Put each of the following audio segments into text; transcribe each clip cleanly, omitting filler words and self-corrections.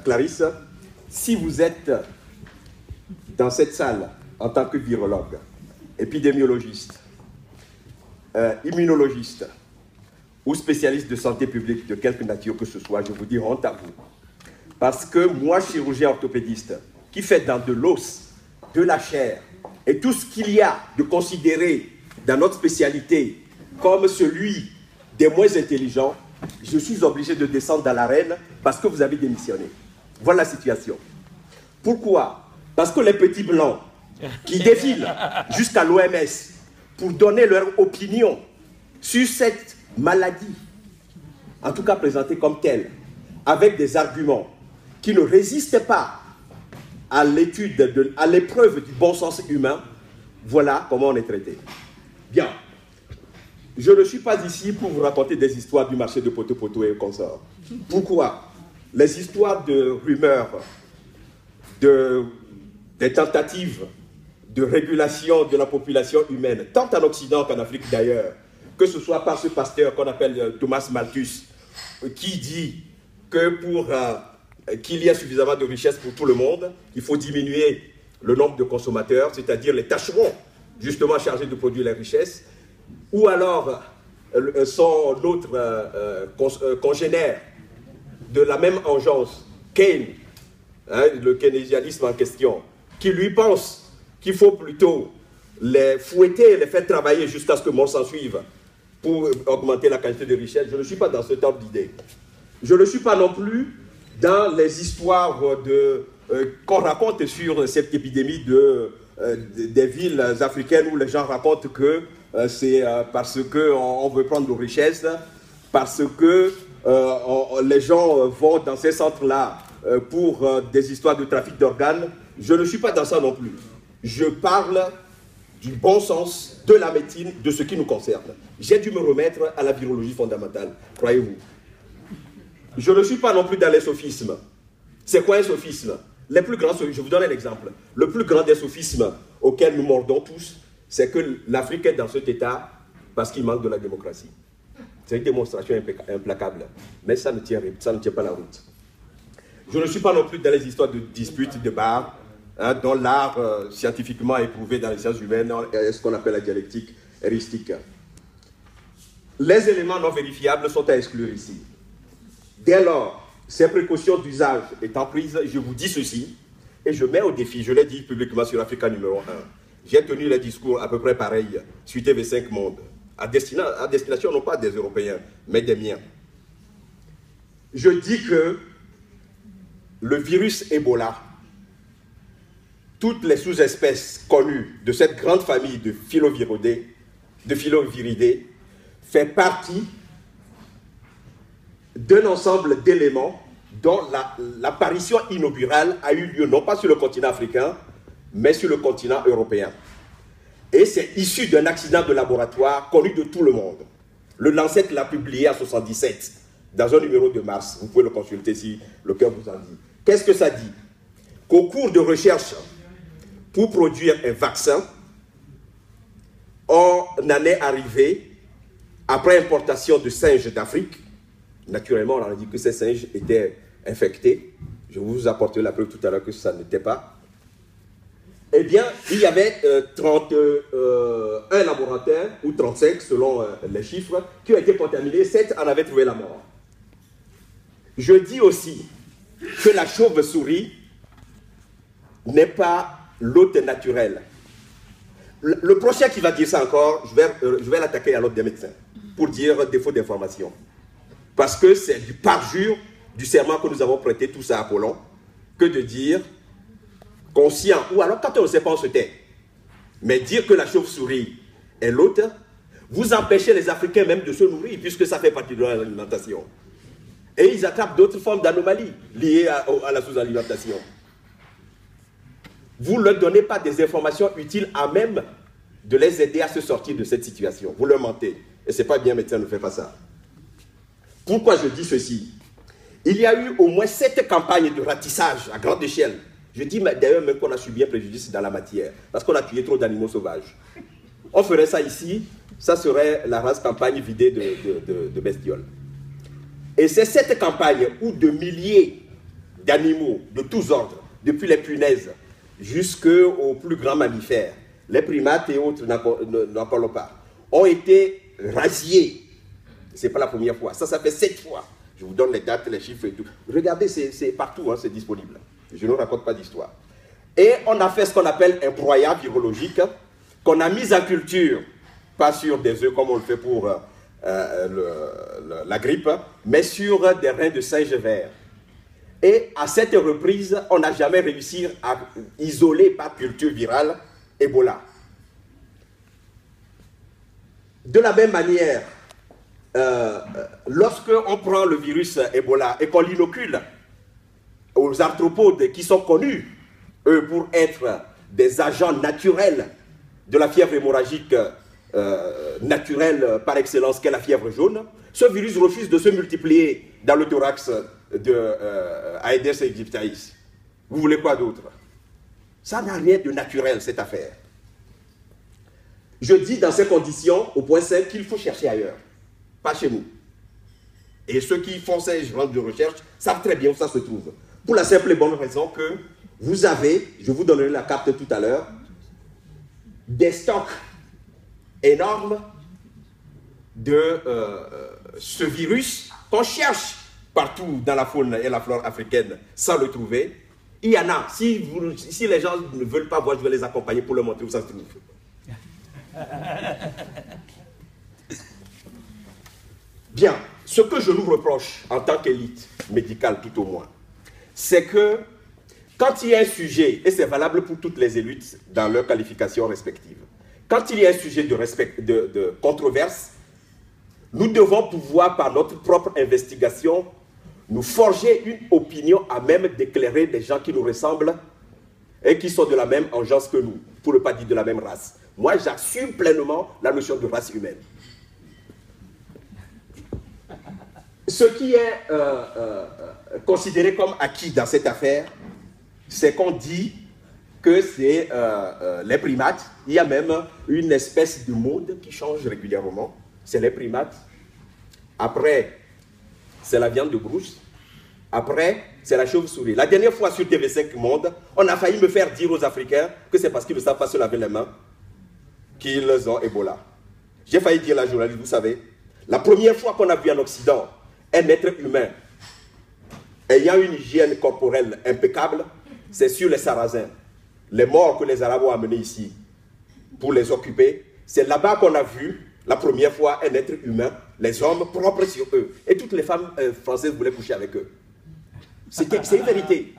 Clarisse, si vous êtes dans cette salle en tant que virologue, épidémiologiste, immunologiste ou spécialiste de santé publique de quelque nature que ce soit, je vous dis honte à vous. Parce que moi, chirurgien orthopédiste, qui fait dans de l'os, de la chair, et tout ce qu'il y a de considéré dans notre spécialité comme celui des moins intelligents, je suis obligé de descendre dans l'arène parce que vous avez démissionné. Voilà la situation. Pourquoi? Parce que les petits blancs qui défilent jusqu'à l'OMS pour donner leur opinion sur cette maladie, en tout cas présentée comme telle, avec des arguments qui ne résistent pas à l'étude, à l'épreuve du bon sens humain, voilà comment on est traité. Bien. Je ne suis pas ici pour vous raconter des histoires du marché de Poto-Poto et consorts. Pourquoi? Les histoires de rumeurs, des tentatives de régulation de la population humaine, tant en Occident qu'en Afrique d'ailleurs, que ce soit par ce pasteur qu'on appelle Thomas Malthus, qui dit que pour qu'il y ait suffisamment de richesse pour tout le monde, il faut diminuer le nombre de consommateurs, c'est-à-dire les tâcherons justement chargés de produire les richesses, ou alors son autre congénère de la même engeance, Keynes, hein, le keynésianisme en question, qui lui pense qu'il faut plutôt les fouetter, les faire travailler jusqu'à ce que mort s'en suive pour augmenter la qualité de richesse. Je ne suis pas dans ce type d'idée. Je ne suis pas non plus dans les histoires qu'on raconte sur cette épidémie des villes africaines où les gens racontent que c'est parce qu'on veut prendre nos richesses, parce que les gens vont dans ces centres-là pour des histoires de trafic d'organes. Je ne suis pas dans ça non plus. Je parle du bon sens, de la médecine, de ce qui nous concerne. J'ai dû me remettre à la virologie fondamentale, croyez-vous. Je ne suis pas non plus dans les sophismes. C'est quoi un sophisme? Les plus grands, je vous donne un exemple. Le plus grand des sophismes auxquels nous mordons tous, c'est que l'Afrique est dans cet état parce qu'il manque de la démocratie. C'est une démonstration implacable. Mais ça ne tient pas la route. Je ne suis pas non plus dans les histoires de disputes, de bar, hein, dont l'art scientifiquement éprouvé dans les sciences humaines est ce qu'on appelle la dialectique heuristique. Les éléments non vérifiables sont à exclure ici. Dès lors, ces précautions d'usage étant prises, je vous dis ceci, et je mets au défi, je l'ai dit publiquement sur Africa numéro 1, j'ai tenu les discours à peu près pareils sur TV5 Monde, à destination non pas des Européens, mais des miens. Je dis que le virus Ebola, toutes les sous-espèces connues de cette grande famille de filoviridés, fait partie d'un ensemble d'éléments dont l'apparition inaugurale a eu lieu non pas sur le continent africain, mais sur le continent européen. Et c'est issu d'un accident de laboratoire connu de tout le monde. Le Lancet l'a publié en 1977, dans un numéro de mars. Vous pouvez le consulter si le cœur vous en dit. Qu'est-ce que ça dit? Qu'au cours de recherche pour produire un vaccin, on en est arrivé, après importation de singes d'Afrique, naturellement on a dit que ces singes étaient infectés, je vous apporterai la preuve tout à l'heure que ça n'était pas, eh bien, il y avait 31 laboratoires, ou 35 selon les chiffres, qui ont été contaminés, 7 en avaient trouvé la mort. Je dis aussi que la chauve-souris n'est pas l'hôte naturel. Le prochain qui va dire ça encore, je vais l'attaquer à l'ordre des médecins, pour dire défaut d'information. Parce que c'est du parjure du serment que nous avons prêté tous à Apollon, que de dire conscient, ou alors quand on ne sait pas, on se tait. Mais dire que la chauve-souris est l'hôte, vous empêchez les Africains même de se nourrir, puisque ça fait partie de leur alimentation. Et ils attrapent d'autres formes d'anomalies liées à la sous-alimentation. Vous ne leur donnez pas des informations utiles à même de les aider à se sortir de cette situation. Vous leur mentez. Et ce n'est pas bien, médecin ne fait pas ça. Pourquoi je dis ceci? Il y a eu au moins 7 campagnes de ratissage à grande échelle. Je dis d'ailleurs même qu'on a subi un préjudice dans la matière, parce qu'on a tué trop d'animaux sauvages. On ferait ça ici, ça serait la race campagne vidée de bestioles. Et c'est cette campagne où de milliers d'animaux de tous ordres, depuis les punaises jusqu'aux plus grands mammifères, les primates et autres, n'en parlons pas, ont été rasiés. Ce n'est pas la première fois. Ça fait 7 fois. Je vous donne les dates, les chiffres et tout. Regardez, c'est partout, hein, c'est disponible. Je ne raconte pas d'histoire. Et on a fait ce qu'on appelle un broyat virologique qu'on a mis en culture, pas sur des œufs comme on le fait pour la grippe, mais sur des reins de singe vert. Et à cette reprise, on n'a jamais réussi à isoler par culture virale Ebola. De la même manière, lorsque on prend le virus Ebola et qu'on l'inocule aux arthropodes qui sont connus, eux, pour être des agents naturels de la fièvre hémorragique naturelle par excellence qu'est la fièvre jaune, ce virus refuse de se multiplier dans le thorax de Aedes aegypti. Vous voulez quoi d'autre? Ça n'a rien de naturel, cette affaire. Je dis dans ces conditions, au point 5, qu'il faut chercher ailleurs, pas chez nous. Et ceux qui font ces genres de recherche savent très bien où ça se trouve. Pour la simple et bonne raison que vous avez, je vous donnerai la carte tout à l'heure, des stocks énormes de ce virus qu'on cherche partout dans la faune et la flore africaine sans le trouver. Il y en a. Si les gens ne veulent pas voir, je vais les accompagner pour leur montrer où ça se trouve. Bien, ce que je nous reproche en tant qu'élite médicale tout au moins, c'est que quand il y a un sujet, et c'est valable pour toutes les élites dans leurs qualifications respectives, quand il y a un sujet de controverse, nous devons pouvoir, par notre propre investigation, nous forger une opinion à même d'éclairer des gens qui nous ressemblent et qui sont de la même engeance que nous, pour ne pas dire de la même race. Moi, j'assume pleinement la notion de race humaine. Ce qui est considéré comme acquis dans cette affaire, c'est qu'on dit que c'est les primates. Il y a même une espèce de mode qui change régulièrement. C'est les primates. Après, c'est la viande de brousse. Après, c'est la chauve-souris. La dernière fois sur TV5 Monde, on a failli me faire dire aux Africains que c'est parce qu'ils ne savent pas se laver les mains qu'ils ont Ebola. J'ai failli dire à la journaliste, vous savez, la première fois qu'on a vu en Occident un être humain ayant une hygiène corporelle impeccable, c'est sur les Sarrasins. Les morts que les Arabes ont amenés ici pour les occuper, c'est là-bas qu'on a vu la première fois un être humain, les hommes propres sur eux. Et toutes les femmes françaises voulaient coucher avec eux. C'est une vérité.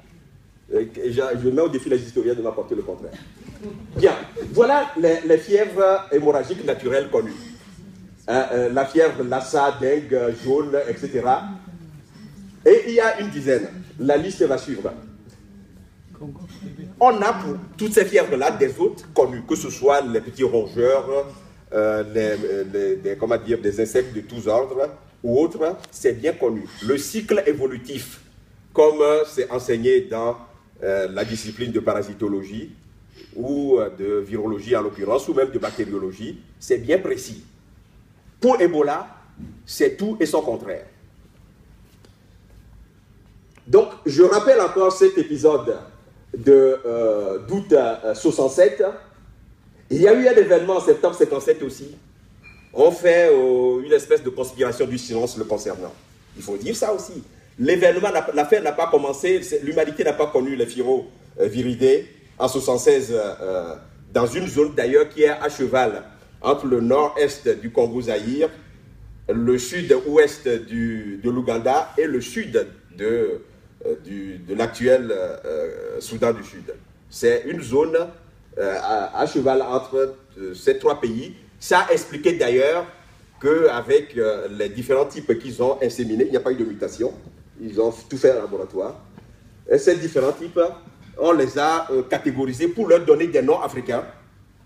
Je mets au défi les historiens de m'apporter le contraire. Bien, voilà les fièvres hémorragiques naturelles connues. La fièvre Lassa, dengue, jaune, etc. Et il y a une dizaine. La liste va suivre. On a pour toutes ces fièvres-là des autres connues, que ce soit les petits rongeurs, comment dire, des insectes de tous ordres ou autres, c'est bien connu. Le cycle évolutif, comme c'est enseigné dans la discipline de parasitologie ou de virologie en l'occurrence, ou même de bactériologie, c'est bien précis. Pour Ebola, c'est tout et son contraire. Donc, je rappelle encore cet épisode d'août 67. Il y a eu un événement en septembre 57 aussi. On fait une espèce de conspiration du silence le concernant. Il faut dire ça aussi. L'événement, l'affaire n'a pas commencé, l'humanité n'a pas connu les viridés en 76 dans une zone d'ailleurs qui est à cheval entre le nord-est du Congo-Zaïre, le sud-ouest de l'Ouganda et le sud de l'actuel Soudan du Sud. C'est une zone à cheval entre ces trois pays. Ça a expliqué d'ailleurs qu'avec les différents types qu'ils ont inséminés, il n'y a pas eu de mutation. Ils ont tout fait en laboratoire. Et ces différents types, on les a catégorisés pour leur donner des noms africains,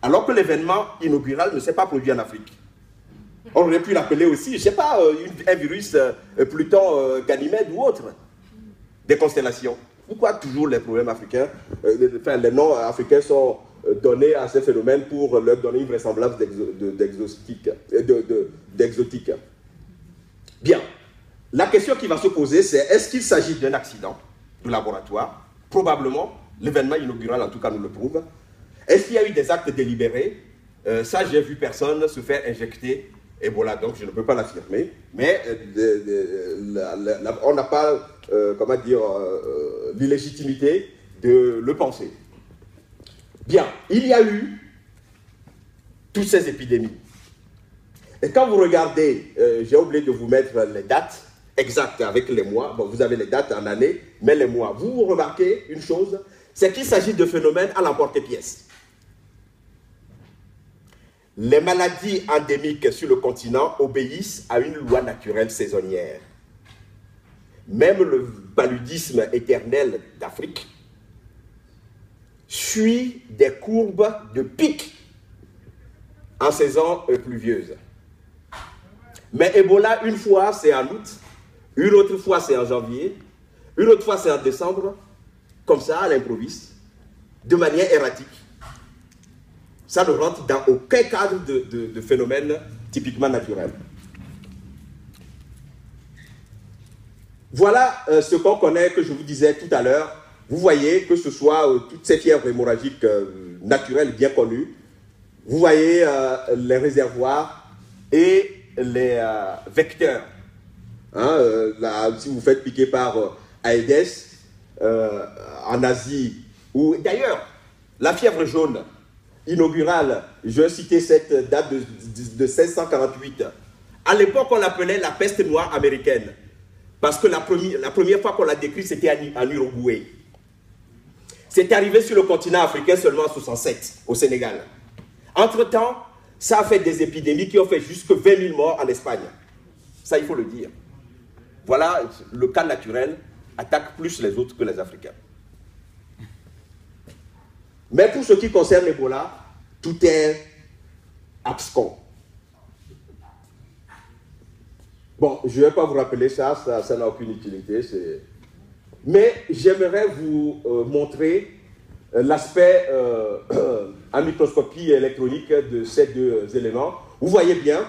alors que l'événement inaugural ne s'est pas produit en Afrique. On aurait pu l'appeler aussi, je ne sais pas, un virus Pluton, Ganymède ou autre. Des constellations. Pourquoi toujours les problèmes africains, les noms africains sont donnés à ces phénomènes pour leur donner une vraisemblance d'exotique. Bien. La question qui va se poser, c'est est-ce qu'il s'agit d'un accident de laboratoire? Probablement, l'événement inaugural en tout cas nous le prouve. Est-ce qu'il y a eu des actes délibérés? Ça, j'ai vu personne se faire injecter Ebola, donc je ne peux pas l'affirmer. Mais on n'a pas, comment dire, l'illégitimité de le penser. Bien, il y a eu toutes ces épidémies. Et quand vous regardez, j'ai oublié de vous mettre les dates exactes avec les mois. Bon, vous avez les dates en année, mais les mois. Vous remarquez une chose, c'est qu'il s'agit de phénomènes à l'emporte-pièce. Les maladies endémiques sur le continent obéissent à une loi naturelle saisonnière. Même le paludisme éternel d'Afrique suit des courbes de pic en saison pluvieuse. Mais Ebola, une fois c'est en août, une autre fois c'est en janvier, une autre fois c'est en décembre, comme ça à l'improviste, de manière erratique. Ça ne rentre dans aucun cadre de phénomène typiquement naturel. Voilà ce qu'on connaît, que je vous disais tout à l'heure. Vous voyez que ce soit toutes ces fièvres hémorragiques naturelles bien connues, vous voyez les réservoirs et les vecteurs. Hein, si vous faites piquer par Aedes en Asie, ou d'ailleurs, la fièvre jaune inaugurale, je citais cette date de 1648. À l'époque, on l'appelait la peste noire américaine, parce que la première fois qu'on l'a décrit, c'était en Uruguay. C'est arrivé sur le continent africain seulement en 1967, au Sénégal. Entre-temps, ça a fait des épidémies qui ont fait jusque 20 000 morts en Espagne. Ça, il faut le dire. Voilà, le cas naturel attaque plus les autres que les Africains. Mais pour ce qui concerne l'Ebola, tout est abscon. Bon, je ne vais pas vous rappeler ça n'a aucune utilité. Mais j'aimerais vous montrer l'aspect en microscopie électronique de ces deux éléments. Vous voyez bien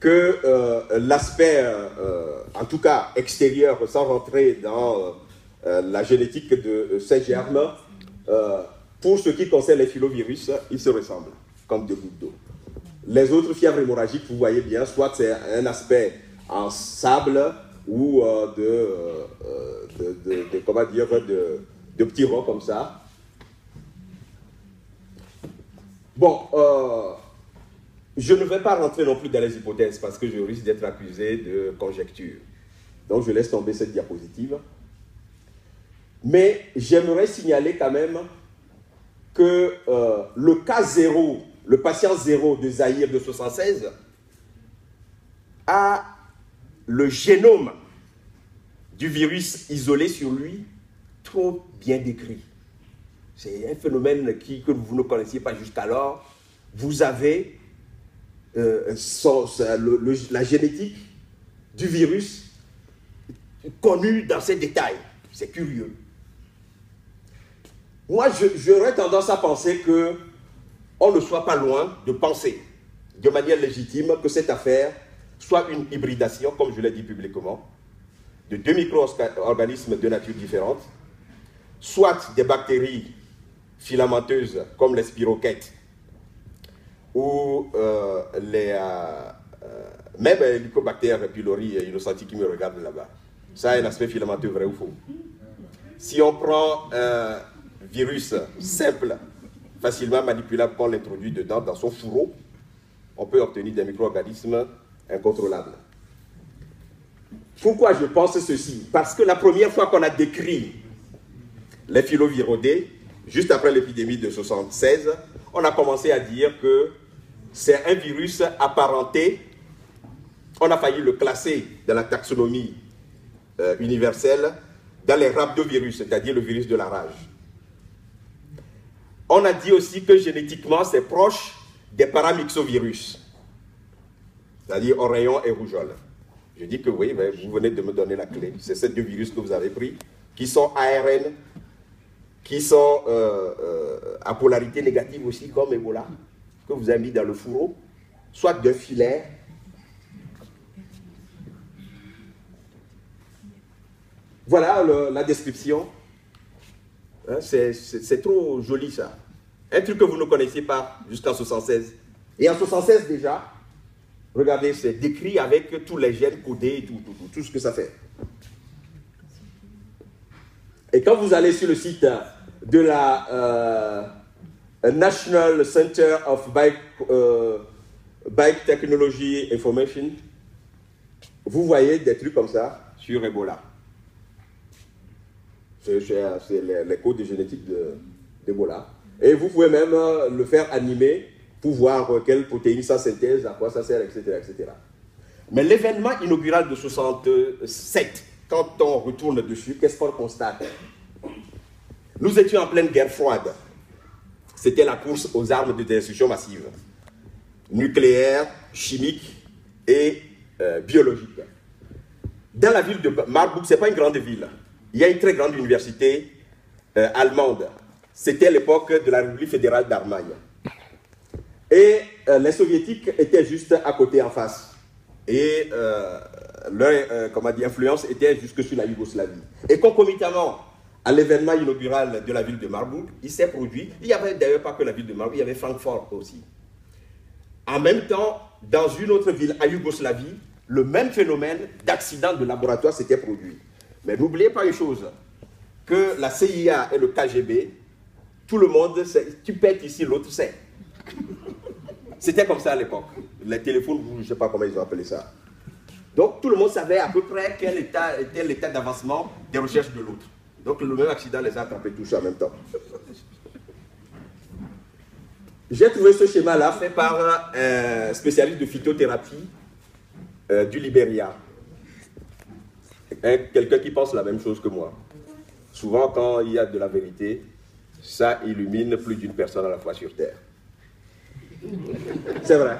que l'aspect, en tout cas extérieur, sans rentrer dans la génétique de ces germes, pour ce qui concerne les filovirus, ils se ressemblent, comme deux gouttes d'eau. Les autres fièvres hémorragiques, vous voyez bien, soit c'est un aspect en sable ou comment dire, de petits ronds comme ça. Bon, je ne vais pas rentrer non plus dans les hypothèses parce que je risque d'être accusé de conjecture. Donc je laisse tomber cette diapositive. Mais j'aimerais signaler quand même que le cas zéro, le patient zéro de Zaïre de 1976 a le génome du virus isolé sur lui trop bien décrit. C'est un phénomène que vous ne connaissiez pas jusqu'alors. Vous avez la génétique du virus connue dans ses détails. C'est curieux. Moi, j'aurais tendance à penser qu'on ne soit pas loin de penser de manière légitime que cette affaire soit une hybridation, comme je l'ai dit publiquement, de deux micro-organismes de nature différente, soit des bactéries filamenteuses comme les spirochètes, ou même les Helicobacter pylori innocenti qui me regardent là-bas. Ça a un aspect filamenteux, vrai ou faux? Si on prend un virus simple, facilement manipulable, qu'on l'introduit dedans, dans son fourreau, on peut obtenir des micro-organismes incontrôlables. Pourquoi je pense ceci? Parce que la première fois qu'on a décrit les filovirodés, juste après l'épidémie de 1976, on a commencé à dire que c'est un virus apparenté. On a failli le classer dans la taxonomie universelle dans les rhabdovirus, c'est-à-dire le virus de la rage. On a dit aussi que génétiquement, c'est proche des paramyxovirus, c'est-à-dire oreillon et rougeole. Je dis que oui, mais vous venez de me donner la clé. C'est ces deux virus que vous avez pris, qui sont ARN, qui sont à polarité négative aussi, comme Ebola, que vous avez mis dans le fourreau, soit d'un filaire, Voilà la description. Hein, c'est trop joli ça. Un truc que vous ne connaissiez pas jusqu'en 76. Et en 76 déjà, regardez, c'est décrit avec tous les gènes codés et tout ce que ça fait. Et quand vous allez sur le site de la National Center of Bike Technology Information, vous voyez des trucs comme ça sur Ebola. C'est les codes génétiques d'Ebola. Et vous pouvez même le faire animer pour voir quelle protéine ça synthèse, à quoi ça sert, etc. etc. Mais l'événement inaugural de 67, quand on retourne dessus, qu'est-ce qu'on constate? Nous étions en pleine guerre froide. C'était la course aux armes de destruction massive. Nucléaire, chimique et biologique. Dans la ville de Marburg, ce n'est pas une grande ville. Il y a une très grande université allemande. C'était l'époque de la République fédérale d'Allemagne. Et les soviétiques étaient juste à côté, en face. Et leur influence était jusque sur la Yougoslavie. Et concomitamment à l'événement inaugural de la ville de Marburg, il s'est produit, il n'y avait d'ailleurs pas que la ville de Marburg, il y avait Francfort aussi. En même temps, dans une autre ville, à Yougoslavie, le même phénomène d'accident de laboratoire s'était produit. Mais n'oubliez pas une chose, que la CIA et le KGB, tout le monde sait, tu pètes ici, l'autre sait. C'était comme ça à l'époque. Les téléphones, je ne sais pas comment ils ont appelé ça. Donc tout le monde savait à peu près quel était l'état d'avancement des recherches de l'autre. Donc le même accident les a attrapés tous en même temps. J'ai trouvé ce schéma-là fait par un spécialiste de phytothérapie du Libéria. Quelqu'un qui pense la même chose que moi. Souvent, quand il y a de la vérité, ça illumine plus d'une personne à la fois sur Terre. C'est vrai.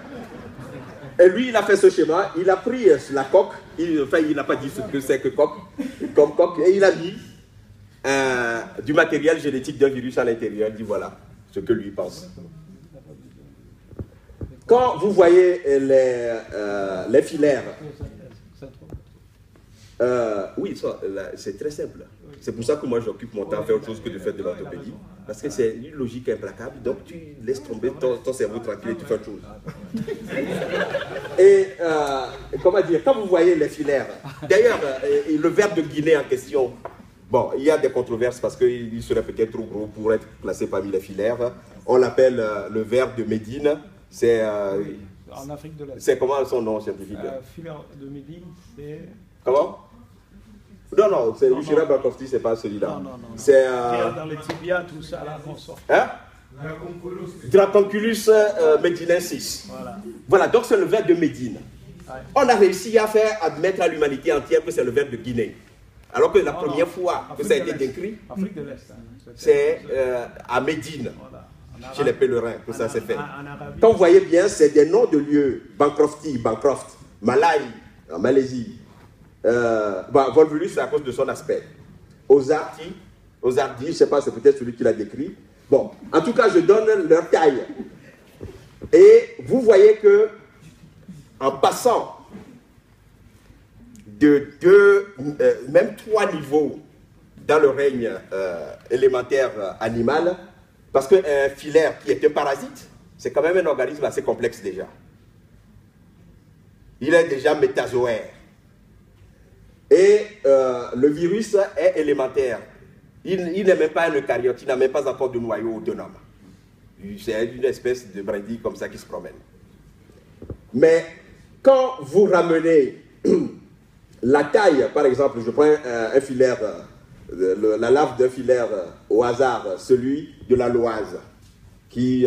Et lui, il a fait ce schéma, il a pris la coque, il n'a pas dit ce que c'est que coque, comme coque, et il a mis du matériel génétique d'un virus à l'intérieur. Il dit voilà ce que lui pense. Quand vous voyez les filaires, oui, c'est très simple. C'est pour ça que moi j'occupe mon temps à faire autre chose que de faire de l'orthopédie. Parce que c'est une logique implacable, donc tu laisses tomber ton cerveau tranquille et tu fais autre chose. Et comment dire, quand vous voyez les filaires, d'ailleurs, le verbe de Guinée en question, bon, il y a des controverses parce qu'il serait peut-être trop gros pour être placé parmi les filaires. On l'appelle le verbe de Médine. C'est en Afrique de l'Est. C'est comment son nom scientifique? Filaire de Médine, c'est... Comment? Non, c'est Lucien Bakowski, c'est pas celui-là. Non. C'est... dans les tibias, tout ça, là, qu'on sort. Hein? Draconculus medinensis. Voilà, donc c'est le verbe de Médine. Ouais. On a réussi à faire admettre à l'humanité entière que c'est le verbe de Guinée. Alors que la première fois que ça a été décrit, c'est à Médine, chez les pèlerins, que ça s'est fait. Quand vous voyez bien, c'est des noms de lieux. Bancroft, Malaï, en Malaisie. Volvulus, c'est à cause de son aspect. Ozardi, je ne sais pas, c'est peut-être celui qui l'a décrit. Bon, en tout cas, je donne leur taille. Et vous voyez que, en passant de même 3 niveaux dans le règne élémentaire animal, parce qu'un filaire qui est un parasite, c'est quand même un organisme assez complexe déjà. Il est déjà métazoaire. Et le virus est élémentaire. Il n'est même pas un eucaryote, il n'a même pas encore de noyau autonome. C'est une espèce de brindille comme ça qui se promène. Mais quand vous ramenez la taille, par exemple, je prends un filaire, la larve d'un filaire au hasard, celui de la loise, qui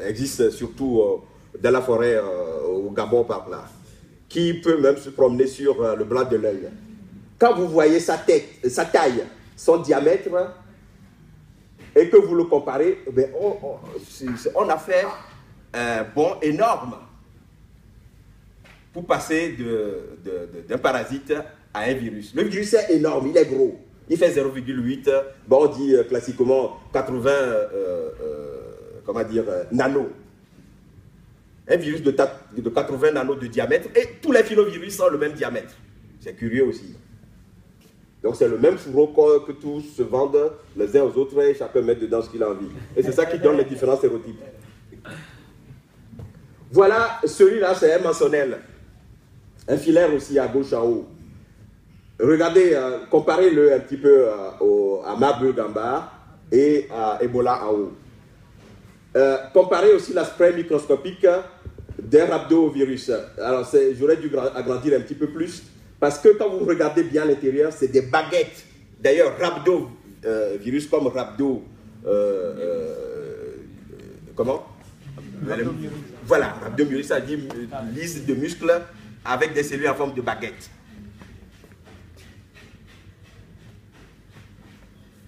existe surtout dans la forêt au Gabon par là, qui peut même se promener sur le blanc de l'œil. Quand vous voyez sa taille, son diamètre, et que vous le comparez, ben on a fait un bond énorme pour passer d'un parasite à un virus. Le virus est énorme, il est gros. Il fait 0,8, bon, on dit classiquement 80 nanos. Un virus de 80 nanos de diamètre, et tous les filovirus ont le même diamètre. C'est curieux aussi. Donc c'est le même fourreau que tous se vendent les uns aux autres et chacun met dedans ce qu'il a envie. Et c'est ça qui donne les différents stéréotypes. Voilà, celui-là c'est un maçonnel. Un filaire aussi à gauche en haut. Regardez, comparez-le un petit peu à Marburg en bas et à Ebola en haut. Comparez aussi l'aspect microscopique d'un rhabdovirus. Alors j'aurais dû agrandir un petit peu plus. Parce que quand vous regardez bien l'intérieur, c'est des baguettes. D'ailleurs, rhabdovirus comme rhabdo... comment? Voilà, rhabdovirus, ça dit lisse de muscles avec des cellules en forme de baguette.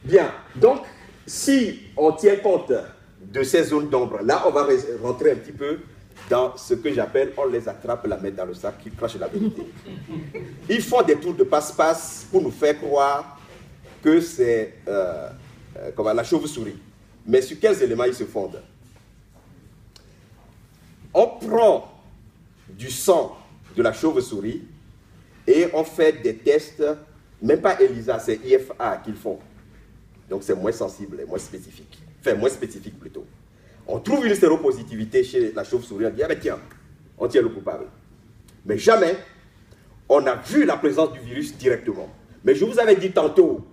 Bien, donc, si on tient compte de ces zones d'ombre, là, on va rentrer un petit peu dans ce que j'appelle, on les attrape, la mettre dans le sac, qui crache la vérité. Ils font des tours de passe-passe pour nous faire croire que c'est la chauve-souris. Mais sur quels éléments ils se fondent? On prend du sang de la chauve-souris et on fait des tests, même pas ELISA, c'est IFA qu'ils font. Donc c'est moins sensible et moins spécifique. Enfin, moins spécifique plutôt. On trouve une séropositivité chez la chauve-souris, on dit, ah ben tiens, on tient le coupable. Mais jamais on a vu la présence du virus directement. Mais je vous avais dit tantôt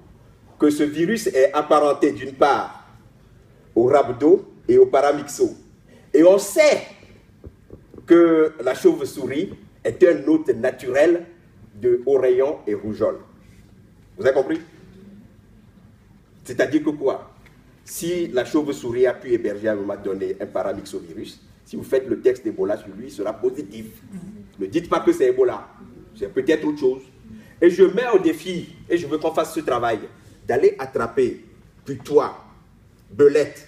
que ce virus est apparenté d'une part au rhabdo et au paramyxo. Et on sait que la chauve-souris est un hôte naturel de oreillon et rougeole. Vous avez compris? C'est-à-dire que quoi? Si la chauve-souris a pu héberger à un moment donné un paramyxovirus, si vous faites le test d'Ebola sur lui, il sera positif. Ne dites pas que c'est Ebola, c'est peut-être autre chose. Et je mets au défi, et je veux qu'on fasse ce travail, d'aller attraper putois, belette,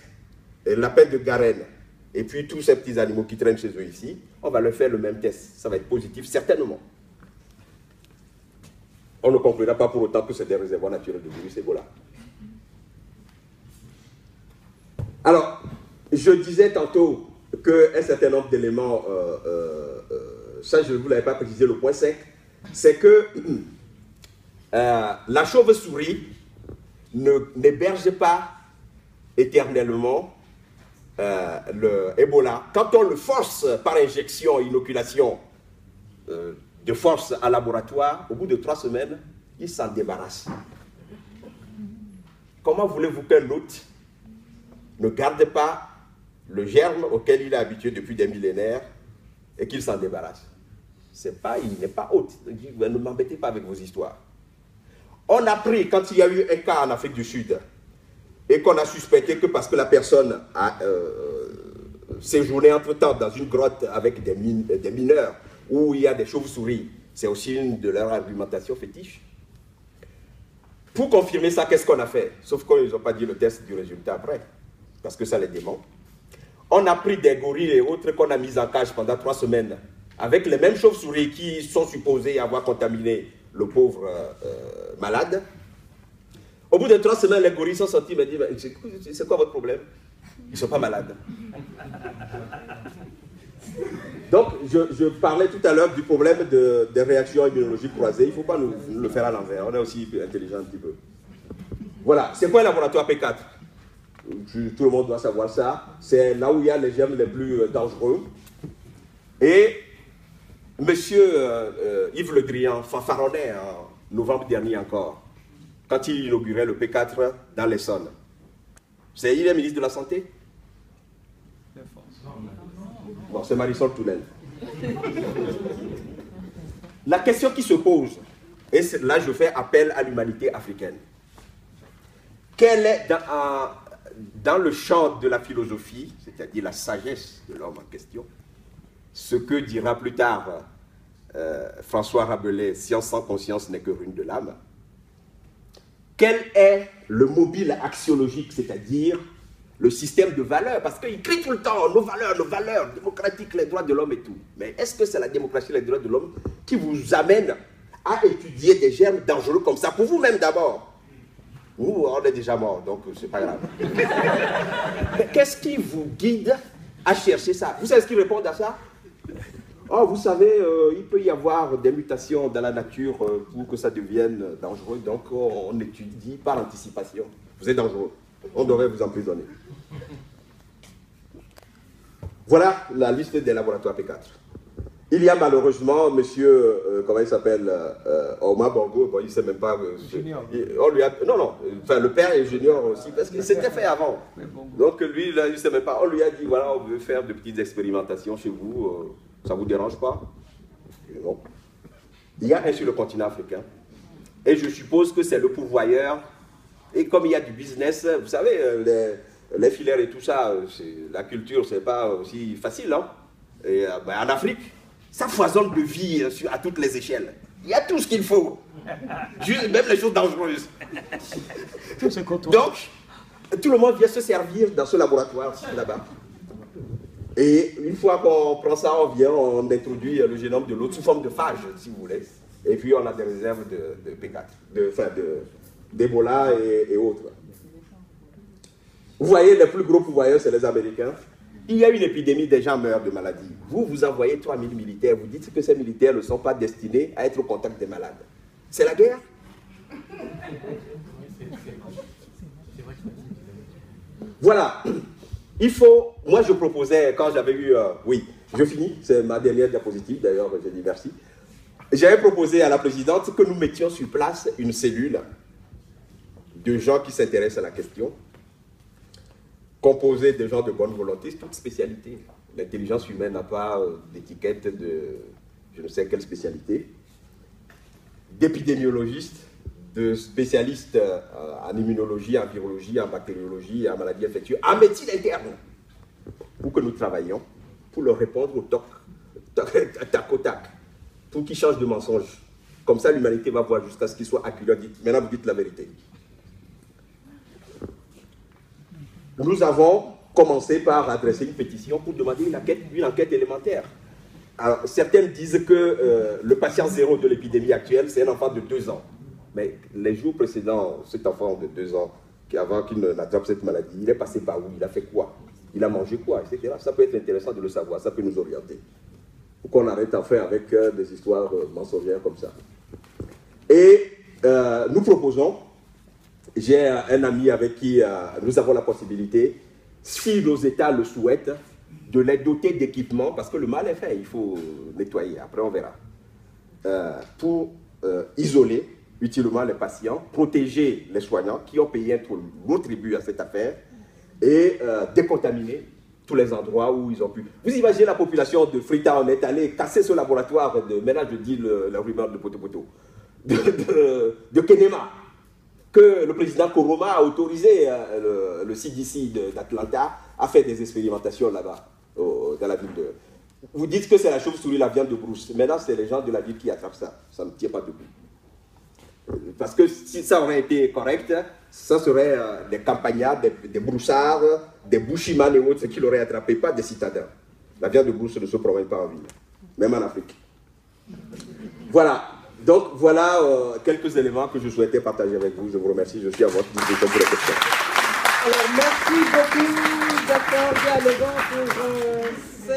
lapin de Garenne, et puis tous ces petits animaux qui traînent chez eux ici, on va leur faire le même test. Ça va être positif, certainement. On ne conclura pas pour autant que c'est des réservoirs naturels de virus Ebola. Alors, je disais tantôt qu'un certain nombre d'éléments, ça je ne vous l'avais pas précisé, le point 5, c'est que la chauve-souris n'héberge pas éternellement le Ebola. Quand on le force par injection, inoculation, de force à laboratoire, au bout de 3 semaines, il s'en débarrasse. Comment voulez-vous qu'un hôte ne garde pas le germe auquel il est habitué depuis des millénaires et qu'il s'en débarrasse? Il n'est pas hôte. Ne m'embêtez pas avec vos histoires. On a pris, quand il y a eu un cas en Afrique du Sud, et qu'on a suspecté que parce que la personne a séjourné entre-temps dans une grotte avec des mineurs, où il y a des chauves-souris, c'est aussi une de leurs argumentations fétiches. Pour confirmer ça, qu'est-ce qu'on a fait? Sauf qu'ils n'ont pas dit le test du résultat après, parce que ça les dément. On a pris des gorilles et autres qu'on a mis en cage pendant 3 semaines, avec les mêmes chauves-souris qui sont supposées avoir contaminé le pauvre malade. Au bout de 3 semaines, les gorilles sont sortis et me disent, c'est quoi votre problème? Ils ne sont pas malades. Donc, je parlais tout à l'heure du problème des réactions immunologiques croisées. Il ne faut pas nous le faire à l'envers. On est aussi intelligent un petit peu. Voilà. C'est quoi un laboratoire P4? Tout le monde doit savoir ça. C'est là où il y a les germes les plus dangereux. Et M. Yves Le Drian fanfaronnait en novembre dernier encore, quand il inaugurait le P4 dans l'Essonne. Il est ministre de la Santé? Bon, c'est Marisol Touraine. La question qui se pose, et là je fais appel à l'humanité africaine, quelle est dans le champ de la philosophie, c'est-à-dire la sagesse de l'homme en question, ce que dira plus tard François Rabelais, science sans conscience n'est que ruine de l'âme, quel est le mobile axiologique, c'est-à-dire le système de valeurs, parce qu'il crie tout le temps nos valeurs démocratiques, les droits de l'homme et tout. Mais est-ce que c'est la démocratie, les droits de l'homme qui vous amène à étudier des germes dangereux comme ça, pour vous-même d'abord? Nous, on est déjà morts, donc c'est pas grave. Mais qu'est-ce qui vous guide à chercher ça? Vous savez ce qu'ils répondent à ça? Oh, vous savez, il peut y avoir des mutations dans la nature pour que ça devienne dangereux. Donc, on étudie par anticipation. Vous êtes dangereux. On devrait vous emprisonner. Voilà la liste des laboratoires P4. Il y a malheureusement monsieur, comment il s'appelle, Omar Bongo, bon, il ne sait même pas. On lui a, non, enfin le père est junior aussi, parce que c'était fait avant. Donc lui, là, il ne sait même pas. On lui a dit, voilà, on veut faire de petites expérimentations chez vous, ça ne vous dérange pas? Non. Il y a un sur le continent africain, et je suppose que c'est le pourvoyeur, et comme il y a du business, vous savez, les filières et tout ça, la culture, c'est pas aussi facile, hein? Et ben, en Afrique, ça foisonne de vie à toutes les échelles. Il y a tout ce qu'il faut. Juste, même les choses dangereuses. Donc, tout le monde vient se servir dans ce laboratoire là-bas. Et une fois qu'on prend ça, on vient, on introduit le génome de l'autre sous forme de phage, si vous voulez. Et puis on a des réserves de P4, d'Ebola et autres. Vous voyez, les plus gros pourvoyeurs, c'est les Américains. Il y a une épidémie, des gens meurent de maladies. Vous envoyez 3000 militaires, vous dites que ces militaires ne sont pas destinés à être au contact des malades. C'est la guerre. Voilà. Il faut, moi je proposais, quand j'avais eu, oui, je finis, c'est ma dernière diapositive, d'ailleurs j'ai dit merci. J'avais proposé à la présidente que nous mettions sur place une cellule de gens qui s'intéressent à la question, composé de gens de bonne volonté, toute spécialité. L'intelligence humaine n'a pas d'étiquette de je ne sais quelle spécialité. D'épidémiologistes, de spécialistes en immunologie, en virologie, en bactériologie, en maladies infectieuses, en médecine interne, pour que nous travaillions, pour leur répondre au tac au tac, pour qu'ils changent de mensonge. Comme ça, l'humanité va voir jusqu'à ce qu'ils soient acculés. Maintenant, vous dites la vérité. Nous avons commencé par adresser une pétition pour demander une enquête élémentaire. Alors, certains disent que le patient zéro de l'épidémie actuelle, c'est un enfant de 2 ans. Mais les jours précédents, cet enfant de 2 ans, avant qu'il n'attrape cette maladie, il est passé par où? Il a fait quoi? Il a mangé quoi? Etc. Ça peut être intéressant de le savoir, ça peut nous orienter. Pour qu'on arrête enfin avec des histoires mensongères comme ça. Et nous proposons, j'ai un ami avec qui nous avons la possibilité, si nos États le souhaitent, de les doter d'équipements, parce que le mal est fait, il faut nettoyer, après on verra, pour isoler utilement les patients, protéger les soignants qui ont payé un gros tribut à cette affaire, et décontaminer tous les endroits où ils ont pu. Vous imaginez la population de Freetown est allée casser ce laboratoire maintenant je dis la rumeur de Poto-Poto, de Kenema, que le président Koroma a autorisé le CDC d'Atlanta à faire des expérimentations là-bas, dans la ville de... Vous dites que c'est la chauve-souris, la viande de brousse. Maintenant, c'est les gens de la ville qui attrapent ça. Ça ne tient pas debout. Parce que si ça aurait été correct, ça serait des campagnards, des broussards, des bushimans et autres qui l'auraient attrapé, pas des citadins. La viande de brousse ne se promène pas en ville, même en Afrique. Voilà. Donc, voilà quelques éléments que je souhaitais partager avec vous. Je vous remercie. Je suis à votre disposition pour les questions. Alors, merci beaucoup, Dr. Dialogan, pour